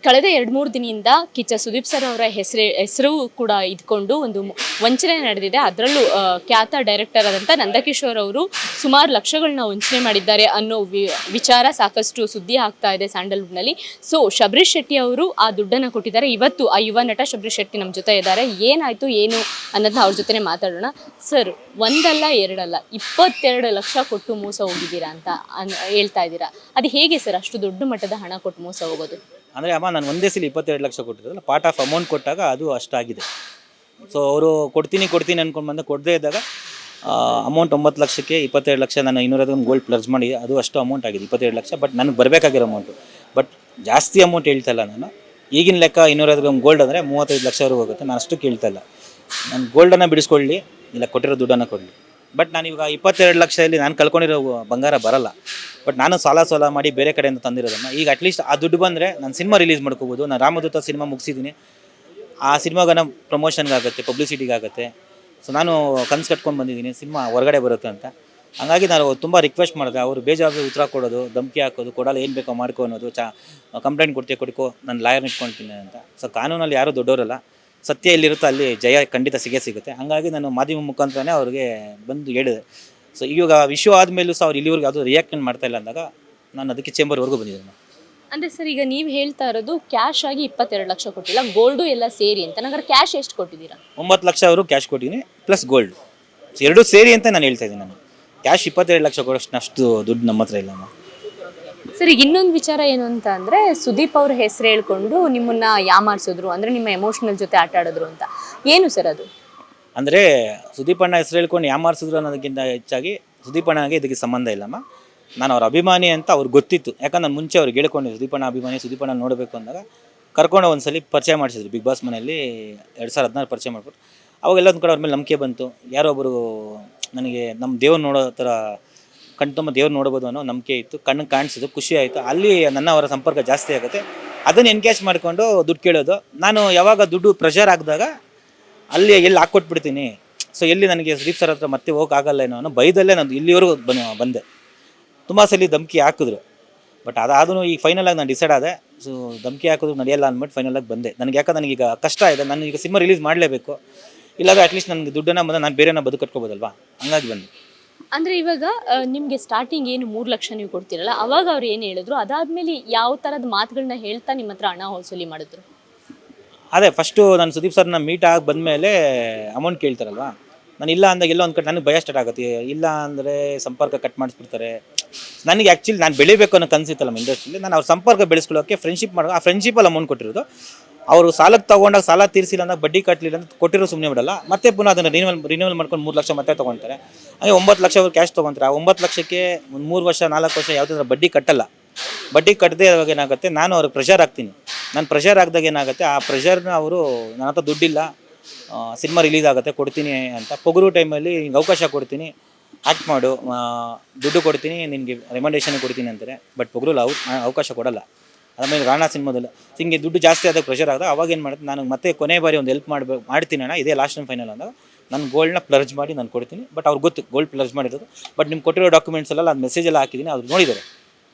ಕಳೆದ 2-3 ದಿನದಿಂದ ಕಿಚ್ಚ ಸುದೀಪ್ ಸರ್ ಅವರ ಹೆಸರು ಕೂಡ ಇದ್ಕೊಂಡು ಒಂದು ವಂಚನೆ ನಡೆದಿದೆ. ಅದರಲ್ಲೂ ಖ್ಯಾತ ಡೈರೆಕ್ಟರ್ ಆದಂಥ ನಂದಕಿಶೋರ್ ಅವರು ಸುಮಾರು ಲಕ್ಷಗಳನ್ನ ವಂಚನೆ ಮಾಡಿದ್ದಾರೆ ಅನ್ನೋ ವಿಚಾರ ಸಾಕಷ್ಟು ಸುದ್ದಿ ಆಗ್ತಾ ಇದೆ ಸ್ಯಾಂಡಲ್ವುಡ್ನಲ್ಲಿ. ಸೊ ಶಬರೀಶ್ ಶೆಟ್ಟಿ ಅವರು ಆ ದುಡ್ಡನ್ನು ಕೊಟ್ಟಿದ್ದಾರೆ. ಇವತ್ತು ಆ ಯುವ ನಟ ಶಬರೀಶ್ ಶೆಟ್ಟಿ ನಮ್ಮ ಜೊತೆ ಇದ್ದಾರೆ. ಏನಾಯಿತು ಏನು ಅನ್ನೋದನ್ನ ಅವ್ರ ಜೊತೆ ಮಾತಾಡೋಣ. ಸರ್, ಒಂದಲ್ಲ ಎರಡಲ್ಲ 22 ಲಕ್ಷ ಕೊಟ್ಟು ಮೋಸ ಹೋಗಿದ್ದೀರಾ ಅಂತ ಹೇಳ್ತಾ ಇದ್ದೀರಾ. ಅದು ಹೇಗೆ ಸರ್ ಅಷ್ಟು ದೊಡ್ಡ ಮಟ್ಟದ ಹಣ ಕೊಟ್ಟು ಮೋಸ ಹೋಗೋದು? ಅಂದರೆ ಅಮ್ಮ, ನಾನು ಒಂದೇ ಸಲ 22 ಲಕ್ಷ ಕೊಟ್ಟಿರೋದಲ್ಲ, ಪಾರ್ಟ್ ಆಫ್ ಅಮೌಂಟ್ ಕೊಟ್ಟಾಗ ಅದು ಅಷ್ಟಾಗಿದೆ. ಸೊ ಅವರು ಕೊಡ್ತೀನಿ ಅಂದ್ಕೊಂಡು ಬಂದು ಕೊಡದೇ ಇದ್ದಾಗ ಅಮೌಂಟ್ 9 ಲಕ್ಷಕ್ಕೆ 22 ಲಕ್ಷ ನಾನು 200 ಗ್ರಾಮ್ ಗೋಲ್ಡ್ ಪ್ಲರ್ಜ್ ಮಾಡಿ ಅದು ಅಷ್ಟು ಅಮೌಂಟ್ ಆಗಿದೆ 22 ಲಕ್ಷ. ಬಟ್ ನನಗೆ ಬರಬೇಕಾಗಿರೋ ಅಮೌಂಟು, ಬಟ್ ಜಾಸ್ತಿ ಅಮೌಂಟ್ ಹೇಳ್ತಾ ಇಲ್ಲ ನಾನು. ಈಗಿನ ಲೆಕ್ಕ 200 ಗ್ರಾಮ್ ಗೋಲ್ಡ್ ಅಂದರೆ 35 ಲಕ್ಷವರೆಗೂ ಹೋಗುತ್ತೆ. ನಾನು ಅಷ್ಟು ಕೇಳ್ತಾ ಇಲ್ಲ. ನಾನು ಗೋಲ್ಡನ್ನು ಬಿಡಿಸ್ಕೊಳ್ಳಿ, ಇಲ್ಲ ಕೊಟ್ಟಿರೋ ದುಡ್ಡನ್ನು ಕೊಡಲಿ. ಬಟ್ ನಾನು ಇವಾಗ 22 ಲಕ್ಷದಲ್ಲಿ ನಾನು ಕಳ್ಕೊಂಡಿರೋ ಬಂಗಾರ ಬರಲ್ಲ. ಬಟ್ ನಾನು ಸಾಲ ಮಾಡಿ ಬೇರೆ ಕಡೆಯಿಂದ ತಂದಿರೋದನ್ನು ಈಗ ಅಟ್ಲೀಸ್ಟ್ ಆ ದುಡ್ಡು ಬಂದರೆ ನಾನು ಸಿನಿಮಾ ರಿಲೀಸ್ ಮಾಡ್ಕೋಬೋದು. ನಾನು ರಾಮದೂತ ಸಿನಿಮಾ ಮುಗಿಸಿದ್ದೀನಿ. ಆ ಸಿನಿಮಾಗನ ಪ್ರಮೋಷನ್ಗಾಗುತ್ತೆ, ಪಬ್ಲಿಸಿಟಿಗಾಗುತ್ತೆ. ಸೊ ನಾನು ಕನ್ಸು ಕಟ್ಕೊಂಡು ಬಂದಿದ್ದೀನಿ ಸಿನಿಮಾ ಹೊರಗಡೆ ಬರುತ್ತೆ ಅಂತ. ಹಾಗಾಗಿ ನಾನು ತುಂಬ ರಿಕ್ವೆಸ್ಟ್ ಮಾಡಿದೆ. ಅವರು ಬೇಜವಾಬ್ದಾರಿ ಉತ್ತರ ಕೊಡೋದು, ಧಮಕಿ ಹಾಕೋದು, ಕೊಡಲ್ಲ ಏನು ಬೇಕೋ ಮಾಡ್ಕೊ ಅನ್ನೋದು, ಕಂಪ್ಲೇಂಟ್ ಕೊಡ್ಕೋ, ನಾನು ಲಾಯರ್ನ ಇಟ್ಕೊಳ್ತೀನಿ ಅಂತ. ಸೊ ಕಾನೂನಲ್ಲಿ ಯಾರೂ ದೊಡ್ಡವರಲ್ಲ. ಸತ್ಯ ಎಲ್ಲಿರುತ್ತೋ ಅಲ್ಲಿ ಜಯ ಖಂಡಿತ ಸಿಗುತ್ತೆ. ಹಾಗಾಗಿ ನಾನು ಮಾಧ್ಯಮ ಮುಖಾಂತರನೇ ಅವ್ರಿಗೆ ಬಂದು ಹೇಳಿದೆ. ಸೊ ಈಗ ವಿಶ್ವ ಆದಮೇಲೂ ಸಹ ಅವ್ರು ಇಲ್ಲಿವರೆಗೂ ಯಾವುದೂ ರಿಯಾಕ್ಟ್ ಮಾಡ್ತಾ ಇಲ್ಲ ಅಂದಾಗ ನಾನು ಅದಕ್ಕೆ ಚೇಂಬರ್ವರೆಗೂ ಬಂದಿದ್ದೀನಿ. ಅಂದರೆ ಸರ್, ಈಗ ನೀವು ಹೇಳ್ತಾ ಇರೋದು ಕ್ಯಾಶ್ ಆಗಿ 22 ಲಕ್ಷ ಕೊಟ್ಟಿಲ್ಲ, ಗೋಲ್ಡು ಎಲ್ಲ ಸೇರಿ ಅಂತ. ನಂಗೆ ಕ್ಯಾಶ್ ಎಷ್ಟು ಕೊಟ್ಟಿದ್ದೀರಾ? 9 ಲಕ್ಷ ಅವರು ಕ್ಯಾಶ್ ಕೊಟ್ಟಿದ್ದೀನಿ, ಪ್ಲಸ್ ಗೋಲ್ಡ್ ಎರಡೂ ಸೇರಿ ಅಂತ ನಾನು ಹೇಳ್ತಾ ಇದ್ದೀನಿ. ನಾನು ಕ್ಯಾಶ್ 22 ಲಕ್ಷ ಕೊಡೋಷ್ಟು ದುಡ್ಡು ನಮ್ಮ ಹತ್ರ ಇಲ್ಲ. ಸರ್, ಈಗ ಇನ್ನೊಂದು ವಿಚಾರ ಏನು ಅಂತ ಅಂದರೆ, ಸುದೀಪ್ ಅವ್ರ ಹೆಸರು ಹೇಳ್ಕೊಂಡು ನಿಮ್ಮನ್ನ ಯಾಮಾರಿಸಿದ್ರು, ಅಂದರೆ ನಿಮ್ಮ ಎಮೋಷನಲ್ ಜೊತೆ ಆಟ ಆಡಿದ್ರು ಅಂತ. ಏನು ಸರ್ ಅದು? ಅಂದರೆ ಸುದೀಪ್ ಅಣ್ಣ ಹೆಸರು ಹೇಳ್ಕೊಂಡು ಯಾಮಾರಿಸಿದ್ರು ಅನ್ನೋದಕ್ಕಿಂತ ಹೆಚ್ಚಾಗಿ ಸುದೀಪ್ ಅಣ್ಣಗೆ ಇದಕ್ಕೆ ಸಂಬಂಧ ಇಲ್ಲಮ್ಮ. ನಾನು ಅವ್ರ ಅಭಿಮಾನಿ ಅಂತ ಅವ್ರಿಗೆ ಗೊತ್ತಿತ್ತು. ಯಾಕಂದ್ರೆ ನಾನು ಮುಂಚೆ ಅವ್ರಿಗೆ ಹೇಳ್ಕೊಂಡಿದ್ದೆ ಸುದೀಪ್ ಅಣ್ಣ ಅಭಿಮಾನಿ, ಸುದೀಪ್ ಅಣ್ಣ ನೋಡಬೇಕು ಅಂದಾಗ ಕರ್ಕೊಂಡು ಒಂದ್ಸಲಿ ಪರಿಚಯ ಮಾಡಿಸಿದ್ರು ಬಿಗ್ ಬಾಸ್ ಮನೆಯಲ್ಲಿ 2016 ಪರಿಚಯ ಮಾಡಿಬಿಟ್ಟು. ಅವಾಗೆಲ್ಲ ಒಂದು ಕಡೆ ಅವ್ರ ಮೇಲೆ ನಂಬಿಕೆ ಬಂತು. ಯಾರೋ ಒಬ್ಬರು ನನಗೆ ನಮ್ಮ ದೇವ್ರು ನೋಡೋ ಥರ ಕಣ್ತುಂಬ ದೇವ್ರು ನೋಡ್ಬೋದು ಅನ್ನೋ ನಂಬಿಕೆ ಇತ್ತು. ಕಣ್ಣಿಗೆ ಕಾಣಿಸಿದ್ದು, ಖುಷಿ ಆಯಿತು. ಅಲ್ಲಿ ನನ್ನ ಅವರ ಸಂಪರ್ಕ ಜಾಸ್ತಿ ಆಗುತ್ತೆ. ಅದನ್ನು ಎನ್ಕ್ಯಾಚ್ ಮಾಡಿಕೊಂಡು ದುಡ್ಡು ಕೇಳೋದು. ನಾನು ಯಾವಾಗ ದುಡ್ಡು ಪ್ರೆಷರ್ ಆಗಿದಾಗ ಅಲ್ಲಿ ಎಲ್ಲಿ ಹಾಕ್ಕೊಟ್ಬಿಡ್ತೀನಿ. ಸೊ ಎಲ್ಲಿ ನನಗೆ ಸುದೀಪ್ ಸರ್ ಹತ್ರ ಮತ್ತೆ ಹೋಗೋಕ್ಕಾಗಲ್ಲ ಏನೋ ಅನ್ನೋ ಭಯದಲ್ಲೇ ನಾನು ಇಲ್ಲಿವರೆಗೂ ಬಂದೆ. ತುಂಬ ಸಲ ಧಮಕಿ ಹಾಕಿದ್ರು. ಬಟ್ ಅದಾದರೂ ಈಗ ಫೈನಲಾಗಿ ನಾನು ಡಿಸೈಡ್ ಆದೆ. ಸೊ ಧಮಕಿ ಹಾಕಿದ್ರು ನಡೆಯಲ್ಲ ಅಂದ್ಬಿಟ್ಟು ಫೈನಲಾಗಿ ಬಂದೆ. ನನಗೆ ಯಾಕಂದ್ರೆ ನನಗೀಗ ಕಷ್ಟ ಇದೆ. ನಾನು ಈಗ ಸಿನಿಮಾ ರಿಲೀಸ್ ಮಾಡಲೇಬೇಕು. ಇಲ್ಲಾಂದರೆ ಅಟ್ಲೀಸ್ಟ್ ನನಗೆ ದುಡ್ಡನ್ನು ಬಂದು ನಾನು ಬೇರೆನ ಬದುಕಟ್ಕೋಬೋದಲ್ವಾ, ಹಂಗಾಗಿ ಬಂದೆ. ಅಂದರೆ ಇವಾಗ ನಿಮಗೆ ಸ್ಟಾರ್ಟಿಂಗ್ ಏನು 3 ಲಕ್ಷ ನೀವು ಕೊಡ್ತೀರಲ್ಲ, ಅವಾಗ ಅವ್ರು ಏನು ಹೇಳಿದ್ರು? ಅದಾದಮೇಲೆ ಯಾವ ಥರದ ಮಾತುಗಳನ್ನ ಹೇಳ್ತಾ ನಿಮ್ಮ ಹತ್ರ ಹಣ ವಸೂಲಿ ಮಾಡಿದ್ರು? ಅದೇ ಫಸ್ಟು ನಾನು ಸುದೀಪ್ ಸರ್ನ ಮೀಟ್ ಆಗಿ ಬಂದಮೇಲೆ ಅಮೌಂಟ್ ಕೇಳ್ತಾರಲ್ವ, ನಾನು ಇಲ್ಲ ಅಂದಾಗ ಎಲ್ಲೋ ಒಂದು ಕಡೆ ನನಗೆ ಭಯ ಸ್ಟಾರ್ಟ್ ಆಗುತ್ತೆ. ಇಲ್ಲ ಅಂದರೆ ಸಂಪರ್ಕ ಕಟ್ ಮಾಡಿಸ್ಬಿಡ್ತಾರೆ. ನನಗೆ ಆ್ಯಕ್ಚುಲಿ ನಾನು ಬೆಳಿಬೇಕು ಅನ್ನೋ ಕನಸಿತ್ತಲ್ಲ ನಮ್ಮ ಇಂಡಸ್ಟ್ರಿಯಲ್ಲಿ. ನಾನು ಅವ್ರ ಸಂಪರ್ಕ ಬೆಳೆಸ್ಕೊಳ್ಳೋಕ್ಕೆ ಫ್ರೆಂಡ್ಶಿಪ್ ಮಾಡೋ, ಆ ಫ್ರೆಂಡ್ಶಿಪ್ಪಲ್ಲಿ ಅಮೌಂಟ್ ಕೊಟ್ಟಿರೋದು. ಅವರು ಸಾಲಕ್ಕೆ ತೊಗೊಂಡಾಗ ಸಾಲ ತೀರಿಸಿಲ್ಲ ಅಂದಾಗ ಬಡ್ಡಿ ಕಟ್ಟಲಿಲ್ಲ ಅಂತ ಕೊಟ್ಟಿರೋ ಸುಮ್ಮನೆ ಬಿಡಲ್ಲ. ಮತ್ತೆ ಪುನಃ ಅದನ್ನು ರಿನ್ಯೂವಲ್ ಮಾಡ್ಕೊಂಡು 3 ಲಕ್ಷ ಮತ್ತೆ ತೊಗೊಳ್ತಾರೆ. ಹಾಗೆ 9 ಲಕ್ಷ ಅವರು ಕ್ಯಾಶ್ ತೊಗೊತಾರೆ. ಆ 9 ಲಕ್ಷಕ್ಕೆ ಒಂದು 3 ವರ್ಷ 4 ವರ್ಷ ಯಾವುದಾದ್ರೂ ಬಡ್ಡಿ ಕಟ್ಟಲ್ಲ. ಬಡ್ಡಿ ಕಟ್ಟದೇ ಇರುವಾಗ ಏನಾಗುತ್ತೆ, ನಾನು ಅವ್ರಿಗೆ ಪ್ರೆಷರ್ ಹಾಕ್ತೀನಿ. ನಾನು ಪ್ರೆಷರ್ ಹಾಕಿದಾಗ ಏನಾಗುತ್ತೆ, ಆ ಪ್ರೆಷರ್ನ ಅವರು ನನ್ನ ಹತ್ರ ದುಡ್ಡಿಲ್ಲ, ಸಿನಿಮಾ ರಿಲೀಸ್ ಆಗುತ್ತೆ ಕೊಡ್ತೀನಿ ಅಂತ ಪೊಗರು ಟೈಮಲ್ಲಿ ಹಿಂಗೆ ಅವಕಾಶ ಕೊಡ್ತೀನಿ, ಆ್ಯಕ್ಟ್ ಮಾಡು, ದುಡ್ಡು ಕೊಡ್ತೀನಿ, ನಿನಗೆ ರೆಕಮೆಂಡೇಷನ್ ಕೊಡ್ತೀನಿ ಅಂತಾರೆ. ಬಟ್ ಪೊಗರಲ್ಲಿ ಅವಕಾಶ ಕೊಡಲ್ಲ. ಆಮೇಲೆ ರಾಣಾ ಸಿನಿಮಾದಲ್ಲಿ ಹಿಂಗೆ ದುಡ್ಡು ಜಾಸ್ತಿ ಆದಾಗ ಪ್ರೆಷರ್ ಆದಾಗ ಅವಾಗ ಏನು ಮಾಡುತ್ತೆ, ನಾನು ಮತ್ತೆ ಕೊನೆ ಬಾರಿ ಒಂದು ಹೆಲ್ಪ್ ಮಾಡ್ತೀನಿ ಅಣ್ಣ, ಇದೇ ಲಾಸ್ಟ್ ಆ್ಯಂಡ್ ಫೈನಲ್ ಅಂದಾಗ ನಾನು ಗೋಲ್ಡ್ನ ಪ್ಲರ್ಜ್ ಮಾಡಿ ನಾನು ಕೊಡ್ತೀನಿ. ಬಟ್ ಅವ್ರಿಗೆ ಗೊತ್ತು ಗೋಲ್ಡ್ ಪ್ಲರ್ಜ್ ಮಾಡಿರೋದು. ಬಟ್ ನಿಮ್ಗೆ ಕೊಟ್ಟಿರೋ ಡಾಕ್ಯುಮೆಂಟ್ಸ್ ಎಲ್ಲ ಅದು ಮೆಸೇಜ್ ಎಲ್ಲ ಹಾಕಿದ್ದೀನಿ, ಅವ್ರು ನೋಡಿದ್ದಾರೆ.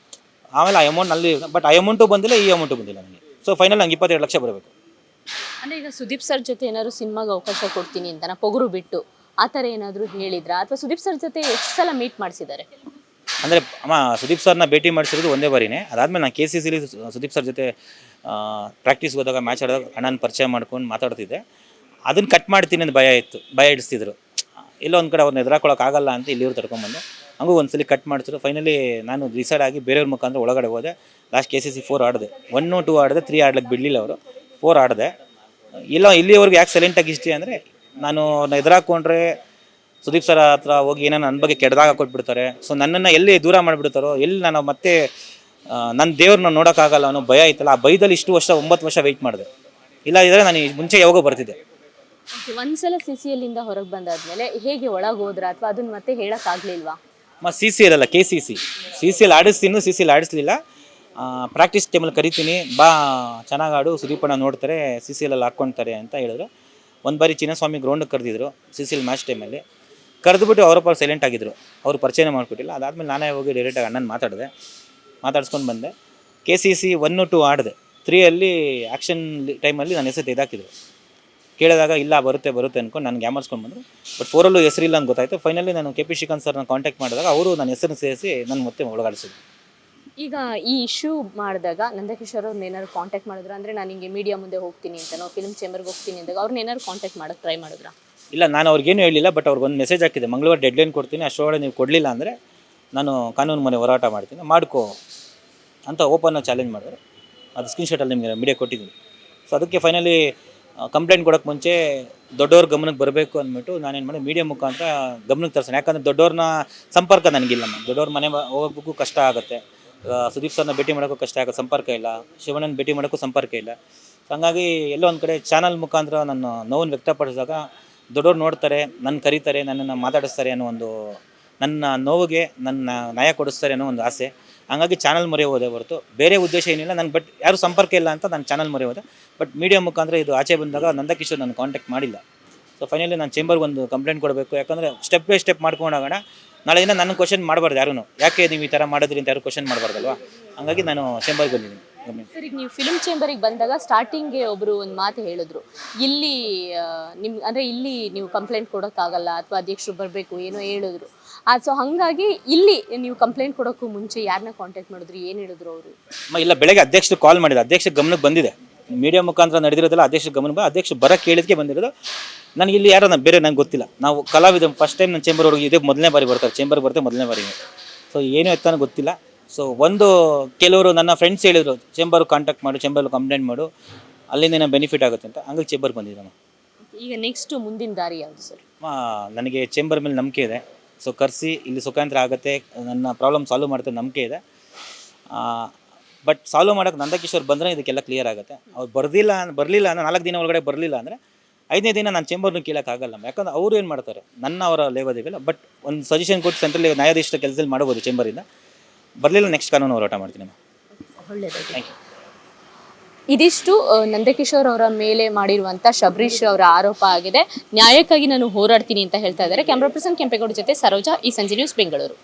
ಆಮೇಲೆ ಆ ಅಮೌಂಟ್ ಅಲ್ಲಿ, ಬಟ್ ಆ ಅಮೌಂಟು ಬಂದಿಲ್ಲ, ಈ ಅಮೌಂಟು ಬಂದಿಲ್ಲ ನನಗೆ. ಸೊ ಫೈನಲ್ ನಂಗೆ 22 ಲಕ್ಷ ಬರಬೇಕು. ಅಂದರೆ ಈಗ ಸುದೀಪ್ ಸರ್ ಜೊತೆ ಏನಾದ್ರು ಸಿನಿಮಾಗೆ ಅವಕಾಶ ಕೊಡ್ತೀನಿ ಅಂತ ಪೊಗರು ಬಿಟ್ಟು ಆ ಥರ ಏನಾದರೂ ಹೇಳಿದ್ರಾ, ಅಥವಾ ಸುದೀಪ್ ಸರ್ ಜೊತೆ ಎಷ್ಟು ಸಲ ಮೀಟ್ ಮಾಡಿಸಿದ್ದಾರೆ? ಅಂದರೆ ಅಮ್ಮ, ಸುದೀಪ್ ಸರ್ನ ಭೇಟಿ ಮಾಡಿಸಿರೋದು ಒಂದೇ ಬಾರಿನೇ. ಅದಾದಮೇಲೆ ನಾನು KCCಲಿ ಸುದೀಪ್ ಸರ್ ಜೊತೆ ಪ್ರಾಕ್ಟೀಸ್ಗೆ ಹೋದಾಗ, ಮ್ಯಾಚ್ ಆಡಿದಾಗ ಅಣ್ಣನ ಪರಿಚಯ ಮಾಡ್ಕೊಂಡು ಮಾತಾಡ್ತಿದ್ದೆ. ಅದನ್ನು ಕಟ್ ಮಾಡ್ತೀನಿ ಅಂತ ಭಯ ಇಡಿಸ್ತಿದ್ರು. ಎಲ್ಲೋ ಒಂದು ಕಡೆ ಅವ್ರನ್ನ ಎದುರಾಕೊಳ್ಳೋಕ್ಕಾಗಲ್ಲ ಅಂತ ಇಲ್ಲಿವ್ರು ತಡ್ಕೊಂಬಂದೆ. ಹಂಗೂ ಒಂದ್ಸಲಿ ಕಟ್ ಮಾಡಿಸಿದ್ರು. ಫೈನಲಿ ನಾನು ಡಿಸೈಡ್ ಆಗಿ ಬೇರೆಯವ್ರ ಮುಖಾಂತರ ಒಳಗಡೆ ಹೋದೆ. Last KCC 4 ಆಡಿದೆ. 1, 2 ಆಡಿದೆ, 3 ಆಡ್ಲಿಕ್ಕೆ ಬಿಡಲಿಲ್ಲ ಅವರು. 4 ಆಡಿದೆ. ಇಲ್ಲ ಇಲ್ಲಿವರೆಗೂ ಯಾಕೆ ಸೈಲೆಂಟಾಗಿ ಇಷ್ಟೇ ಅಂದರೆ, ನಾನು ಅವ್ರನ್ನ ಎದುರಾಕೊಂಡ್ರೆ ಸುದೀಪ್ ಸರ್ ಹತ್ರ ಹೋಗಿ ಏನೋ ನನ್ನ ಬಗ್ಗೆ ಕೆಟ್ಟದಾಗ ಕೊಟ್ಬಿಡ್ತಾರೆ. ಸೊ ನನ್ನನ್ನು ಎಲ್ಲಿ ದೂರ ಮಾಡಿಬಿಡ್ತಾರೋ, ಎಲ್ಲಿ ನಾನು ಮತ್ತೆ ನನ್ನ ದೇವ್ರನ್ನ ನೋಡೋಕ್ಕಾಗಲ್ಲ ಅನ್ನೋ ಭಯ ಇತ್ತಲ್ಲ. ಆ ಭಯದಲ್ಲಿ ಇಷ್ಟು ವರ್ಷ 9 ವರ್ಷ ವೆಯ್ಟ್ ಮಾಡಿದೆ. ಇಲ್ಲ ಇದ್ದರೆ ನಾನು ಮುಂಚೆ ಯಾವಾಗೋ ಬರ್ತಿದ್ದೆ. ಒಂದ್ಸಲ CCLಯಿಂದ ಹೊರಗೆ ಬಂದಾದ್ಮೇಲೆ ಹೇಗೆ ಒಳಗೆ ಹೋದ್ರ, ಅಥವಾ ಅದನ್ನ ಮತ್ತೆ ಹೇಳೋಕ್ಕಾಗಲಿಲ್ವಾ? CCL ಅಲ್ಲ, KCC. CCL ಆಡಿಸ್ತೀನಿ, CCL ಆಡಿಸ್ಲಿಲ್ಲ. ಪ್ರಾಕ್ಟೀಸ್ ಟೈಮಲ್ಲಿ ಕರಿತೀನಿ, ಬಾ ಚೆನ್ನಾಗಿ ಆಡು, ಸುದೀಪಣ್ಣ ನೋಡ್ತಾರೆ, CCLಲ್ಲಿ ಹಾಕ್ಕೊಳ್ತಾರೆ ಅಂತ ಹೇಳಿದ್ರು. ಒಂದು ಬಾರಿ ಚಿನ್ನಸ್ವಾಮಿ ಗ್ರೌಂಡಿಗೆ ಕರೆದಿದ್ರು CCL ಮ್ಯಾಚ್ ಟೈಮಲ್ಲಿ. ಕರೆದುಬಿಟ್ಟು ಅವರಪ್ಪ ಸೈಲೆಂಟ್ ಆಗಿದ್ದರು. ಅವ್ರು ಪರಿಚಯನೇ ಮಾಡಿಕೊಟ್ಟಿಲ್ಲ. ಅದಾದಮೇಲೆ ನಾನೇ ಹೋಗಿ ಡೈರೆಕ್ಟಾಗಿ ಅಣ್ಣನ ಮಾತಾಡಿಸ್ಕೊಂಡು ಬಂದೆ. KCC 1, 2 ಆಡಿದೆ. 3 ಆ್ಯಕ್ಷನ್ ಟೈಮಲ್ಲಿ ನನ್ನ ಹೆಸರು ತೆಗೆದಾಕಿದ್ರು. ಕೇಳಿದಾಗ ಇಲ್ಲ ಬರುತ್ತೆ ಅಂದ್ಕೊಂಡು ನಾನು ಗ್ಯಾಮರ್ಸ್ಕೊಂಡು ಬಂದರು. ಬಟ್ 4 ಹೆಸರಿಲ್ಲ ಅಂತ ಗೊತ್ತಾಯಿತು. ಫೈನಲಿ ನಾನು KP ಶ್ರೀಕಾಂತ್ ಸರ್ನ ಕಾಂಟ್ಯಾಕ್ಟ್ ಮಾಡಿದಾಗ ಅವರು ನನ್ನ ಹೆಸರನ್ನು ಸೇರಿಸಿ ನನ್ನ ಮತ್ತೆ ಒಳಗಾಡಿಸಿದ್ರು. ಈಗ ಈ ಇಶ್ಯೂ ಮಾಡಿದಾಗ ನಂದಕಿಶೋರ್ ಅವ್ರನ್ನ ಏನಾದ್ರು ಕಾಂಟ್ಯಾಕ್ಟ್ ಮಾಡಿದ್ರ? ಅಂದರೆ ನಾನು ಹಿಂಗೆ ಮೀಡಿಯಾ ಮುಂದೆ ಹೋಗ್ತೀನಿ ಅಂತ, ನಾವು ಫಿಲ್ಮ್ ಚೇಂಬರ್ಗೆ ಹೋಗ್ತೀನಿ ಅಂದಾಗ ಅವ್ರನ್ನ ಏನಾದ್ರು ಕಾಂಟ್ಯಾಕ್ಟ್ ಮಾಡೋಕ್ಕೆ ಟ್ರೈ ಮಾಡಿದ್ರಾ? ಇಲ್ಲ, ನಾನು ಅವ್ರಿಗೇನು ಹೇಳಿಲ್ಲ. ಬಟ್ ಅವ್ರಿಗೊಂದು ಮೆಸೇಜ್ ಹಾಕಿದೆ, ಮಂಗಳವಾರ ಡೆಡ್ಲೈನ್ ಕೊಡ್ತೀನಿ, ಅಷ್ಟರೊಳಗೆ ನೀವು ಕೊಡಲಿಲ್ಲ ಅಂದರೆ ನಾನು ಕಾನೂನು ಮನೆ ಹೋರಾಟ ಮಾಡ್ತೀನಿ, ಮಾಡ್ಕೋ ಅಂತ ಓಪನ್ ಚಾಲೆಂಜ್ ಮಾಡಿದ್ರು. ಅದು ಸ್ಕ್ರೀನ್ಶಾಟಲ್ಲಿ ನಿಮಗೆ ಮೀಡಿಯಾ ಕೊಟ್ಟಿದ್ದೀನಿ. ಸೊ ಅದಕ್ಕೆ ಫೈನಲಿ ಕಂಪ್ಲೇಂಟ್ ಕೊಡೋಕ್ಕೆ ಮುಂಚೆ ದೊಡ್ಡವ್ರ ಗಮನಕ್ಕೆ ಬರಬೇಕು ಅಂದ್ಬಿಟ್ಟು ನಾನೇನು ಮಾಡಿ ಮೀಡಿಯಾ ಮುಖಾಂತರ ಗಮನಕ್ಕೆ ತರಿಸೋಣ. ಯಾಕಂದರೆ ದೊಡ್ಡವ್ರನ್ನ ಸಂಪರ್ಕ ನನಗಿಲ್ಲ. ದೊಡ್ಡವ್ರ ಮನೆ ಹೋಗೋಕ್ಕೂ ಕಷ್ಟ ಆಗುತ್ತೆ. ಸುದೀಪ್ ಸರ್ನ ಭೇಟಿ ಮಾಡೋಕ್ಕೂ ಕಷ್ಟ ಆಗುತ್ತೆ, ಸಂಪರ್ಕ ಇಲ್ಲ. ಶಿವಣ್ಣನ ಭೇಟಿ ಮಾಡೋಕ್ಕೂ ಸಂಪರ್ಕ ಇಲ್ಲ. ಹಾಗಾಗಿ ಎಲ್ಲೋ ಒಂದು ಕಡೆ ಚಾನಲ್ ಮುಖಾಂತರ ನನ್ನ ನೋವನ್ನು ವ್ಯಕ್ತಪಡಿಸಿದಾಗ ದೊಡ್ಡವ್ರು ನೋಡ್ತಾರೆ, ನನ್ನ ಕರೀತಾರೆ, ನನ್ನನ್ನು ಮಾತಾಡಿಸ್ತಾರೆ ಅನ್ನೋ ಒಂದು, ನನ್ನ ನೋವಿಗೆ ನನ್ನ ನ್ಯಾಯ ಕೊಡಿಸ್ತಾರೆ ಅನ್ನೋ ಒಂದು ಆಸೆ. ಹಾಗಾಗಿ ಚಾನಲ್ ಮೊರೆ ಹೋದೆ ಹೊರತು ಬೇರೆ ಉದ್ದೇಶ ಏನಿಲ್ಲ ನನಗೆ. ಬಟ್ ಯಾರೂ ಸಂಪರ್ಕ ಇಲ್ಲ ಅಂತ ನಾನು ಚಾನಲ್ ಮೊರೆ ಹೋದೆ. ಬಟ್ ಮೀಡಿಯಾ ಮುಖಾಂತರ ಇದು ಆಚೆ ಬಂದಾಗ ನಂದಕಿಶೋರ್ ನನ್ನ ಕಾಂಟ್ಯಾಕ್ಟ್ ಮಾಡಿಲ್ಲ. ಸೊ ಫೈನಲಿ ನಾನು ಚೇಂಬರ್ಗೆ ಒಂದು ಕಂಪ್ಲೇಂಟ್ ಕೊಡಬೇಕು. ಯಾಕಂದರೆ ಸ್ಟೆಪ್ ಬೈ ಸ್ಟೆಪ್ ಮಾಡ್ಕೊಂಡಾಗೋಣ. ನಾಳೆ ದಿನ ನನ್ನ ಕ್ವಶನ್ ಮಾಡಬಾರ್ದು ಯಾರೂ, ಯಾಕೆ ನೀವು ಈ ಥರ ಮಾಡಿದ್ರಿ ಅಂತ ಯಾರು ಕ್ವಶನ್ ಮಾಡಬಾರ್ದಲ್ವಾ. ಹಾಗಾಗಿ ನಾನು ಚೇಂಬರ್ಗೆ ಬಂದಿದ್ದೀನಿ. ಸರ್, ಈಗ ನೀವು ಫಿಲ್ಮ್ ಚೇಂಬರಿಗೆ ಬಂದಾಗ ಸ್ಟಾರ್ಟಿಂಗ್ಗೆ ಒಬ್ಬರು ಒಂದು ಮಾತು ಹೇಳಿದ್ರು, ಇಲ್ಲಿ ನಿಮ್ಮ ಅಂದರೆ ಇಲ್ಲಿ ನೀವು ಕಂಪ್ಲೇಂಟ್ ಕೊಡೋಕ್ಕಾಗಲ್ಲ ಅಥವಾ ಅಧ್ಯಕ್ಷರು ಬರಬೇಕು ಏನೋ ಹೇಳಿದ್ರು. ಸೊ ಹಾಗಾಗಿ ಇಲ್ಲಿ ನೀವು ಕಂಪ್ಲೇಂಟ್ ಕೊಡೋಕ್ಕೂ ಮುಂಚೆ ಯಾರನ್ನ ಕಾಂಟ್ಯಾಕ್ಟ್ ಮಾಡಿದ್ರು, ಏನು ಹೇಳಿದ್ರು ಅವರು? ಇಲ್ಲ, ಬೆಳಗ್ಗೆ ಅಧ್ಯಕ್ಷರು ಕಾಲ್ ಮಾಡಿದೆ, ಅಧ್ಯಕ್ಷ ಗಮನಕ್ಕೆ ಬಂದಿದೆ. ಮೀಡಿಯಾ ಮುಖಾಂತರ ನಡೆದಿರೋದಲ್ಲ, ಅಧ್ಯಕ್ಷ ಗಮನ ಅಧ್ಯಕ್ಷ ಬರೋಕ್ಕೆ ಕೇಳಿದಕ್ಕೆ ಬಂದಿರೋದು. ನನಗೆ ಇಲ್ಲಿ ಯಾರೋ ಬೇರೆ ನಂಗೆ ಗೊತ್ತಿಲ್ಲ. ನಾವು ಕಲಾವಿದ ಫಸ್ಟ್ ಟೈಮ್ ನನ್ನ ಚೇಂಬರ್ ಅವ್ರಿಗೆ ಇದೇ ಮೊದಲನೇ ಬಾರಿ ಬರ್ತಾರೆ, ಚೇಂಬರ್ಗೆ ಬರ್ತಾರೆ ಮೊದಲನೇ ಬಾರಿ. ಸೊ ಏನು ಎತ್ತಾನೋ ಗೊತ್ತಿಲ್ಲ. ಸೊ ಕೆಲವರು ನನ್ನ ಫ್ರೆಂಡ್ಸ್ ಹೇಳಿದರು, ಚೇಂಬರ್ ಕಾಂಟ್ಯಾಕ್ಟ್ ಮಾಡು, ಚೇಂಬರ್ ಕಂಪ್ಲೇಂಟ್ ಮಾಡು, ಅಲ್ಲಿಂದ ಏನೋ ಬೆನಿಫಿಟ್ ಆಗುತ್ತೆ ಅಂತ. ಹಂಗಾಗಿ ಚೇಂಬರ್ಗೆ ಬಂದಿದ್ದಾನೆ. ಈಗ ನೆಕ್ಸ್ಟ್ ಮುಂದಿನ ದಾರಿ ಯಾವುದು ಸರ್? ನನಗೆ ಚೇಂಬರ್ ಮೇಲೆ ನಂಬಿಕೆ ಇದೆ. ಸೊ ಕರೆಸಿ ಇಲ್ಲಿ ಸುಖಾಂತರ ಆಗುತ್ತೆ, ನನ್ನ ಪ್ರಾಬ್ಲಮ್ ಸಾಲ್ವ್ ಮಾಡುತ್ತೆ ನಂಬಿಕೆ ಇದೆ. ಬಟ್ ಸಾಲ್ವ್ ಮಾಡೋಕ್ಕೆ ನಂದಕಿಶೋರ್ ಬಂದರೆ ಇದಕ್ಕೆಲ್ಲ ಕ್ಲಿಯರ್ ಆಗುತ್ತೆ. ಅವ್ರು ಬರಲಿಲ್ಲ ಅಂದರೆ 4 ದಿನ ಒಳಗಡೆ ಬರಲಿಲ್ಲ ಅಂದರೆ 5ನೇ ದಿನ ನಾನು ಚೇಂಬರ್ನ ಕೇಳೋಕ್ಕಾಗಲ್ಲ. ಯಾಕಂದ್ರೆ ಅವರು ಏನು ಮಾಡ್ತಾರೆ, ಅವರ ಲೇವದಿಲ್ಲ. ಬಟ್ ಒಂದು ಸಜೆಷನ್ ಕೊಟ್ಟು ಸೆಂಟ್ರಲ್ ನ್ಯಾಯಾಧೀಶ ಕೆಲಸದಲ್ಲಿ ಮಾಡ್ಬೋದು ಚೇಂಬರಿಂದ. ಬರಲಿಲ್ಲ, ನೆಕ್ಸ್ಟ್ ಕಾನೂನು ಹೋರಾಟ ಮಾಡ್ತೀನಿ. ಒಳ್ಳೆಯದಾಗಿ. Thank you. ಇದಿಷ್ಟು ನಂದಕಿಶೋರ್ ಅವರ ಮೇಲೆ ಮಾಡಿರುವಂಥ ಶಬರೀಶ್ ಅವರ ಆರೋಪ ಆಗಿದೆ. ನ್ಯಾಯಕ್ಕಾಗಿ ನಾನು ಹೋರಾಡ್ತೀನಿ ಅಂತ ಹೇಳ್ತಾ ಇದ್ದಾರೆ. ಕ್ಯಾಮ್ರಾ ಪರ್ಸನ್ ಕೆಂಪೇಗೌಡ ಜೊತೆ ಸರೋಜಾ, ಈ ಸಂಜೆ ನ್ಯೂಸ್, ಬೆಂಗಳೂರು.